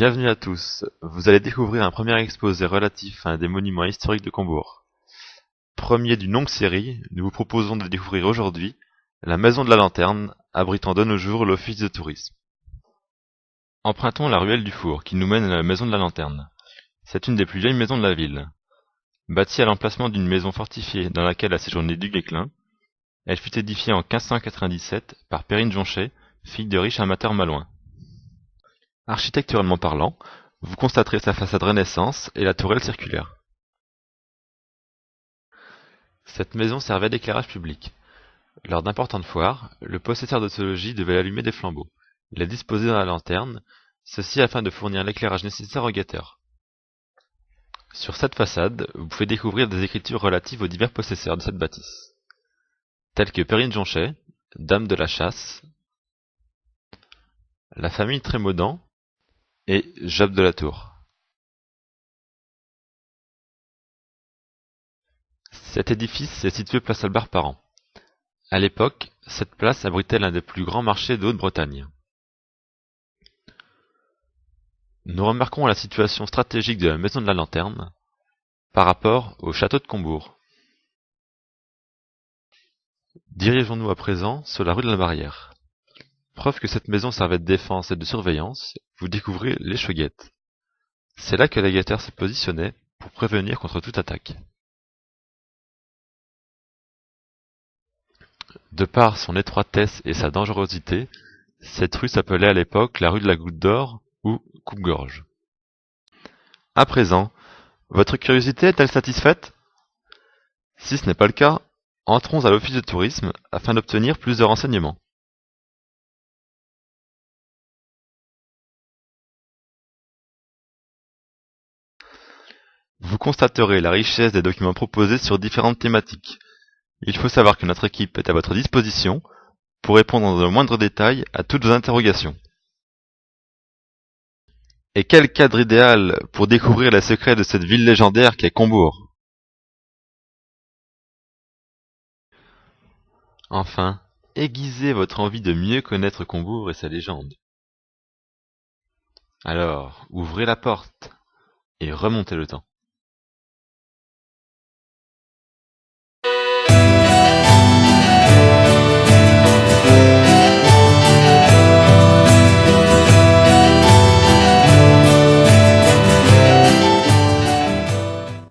Bienvenue à tous. Vous allez découvrir un premier exposé relatif à un des monuments historiques de Combourg. Premier d'une longue série, nous vous proposons de découvrir aujourd'hui la Maison de la Lanterne, abritant de nos jours l'Office de tourisme. Empruntons la ruelle du Four qui nous mène à la Maison de la Lanterne. C'est une des plus vieilles maisons de la ville. Bâtie à l'emplacement d'une maison fortifiée dans laquelle a séjourné Duguesclin, elle fut édifiée en 1597 par Perrine Jonchet, fille de riches amateurs malouins. Architecturalement parlant, vous constaterez sa façade Renaissance et la tourelle circulaire. Cette maison servait d'éclairage public. Lors d'importantes foires, le possesseur de ce logis devait allumer des flambeaux, les disposer dans la lanterne, ceci afin de fournir l'éclairage nécessaire aux guetteurs. Sur cette façade, vous pouvez découvrir des écritures relatives aux divers possesseurs de cette bâtisse, tels que Perrine Jonchet, dame de la chasse, la famille Trémaudan et Job de la Tour. Cet édifice est situé place Albert-Parent. À l'époque, cette place abritait l'un des plus grands marchés de Haute-Bretagne. Nous remarquons la situation stratégique de la Maison de la Lanterne par rapport au château de Combourg. Dirigeons-nous à présent sur la rue de la Barrière. Preuve que cette maison servait de défense et de surveillance, vous découvrez l'échauguette. C'est là que les guetteurs se positionnaient pour prévenir contre toute attaque. De par son étroitesse et sa dangerosité, cette rue s'appelait à l'époque la rue de la Goutte d'Or ou Coupe-Gorge. À présent, votre curiosité est-elle satisfaite? Si ce n'est pas le cas, entrons à l'office de tourisme afin d'obtenir plus de renseignements. Vous constaterez la richesse des documents proposés sur différentes thématiques. Il faut savoir que notre équipe est à votre disposition pour répondre dans le moindre détail à toutes vos interrogations. Et quel cadre idéal pour découvrir les secrets de cette ville légendaire qu'est Combourg! Enfin, aiguisez votre envie de mieux connaître Combourg et sa légende. Alors, ouvrez la porte et remontez le temps.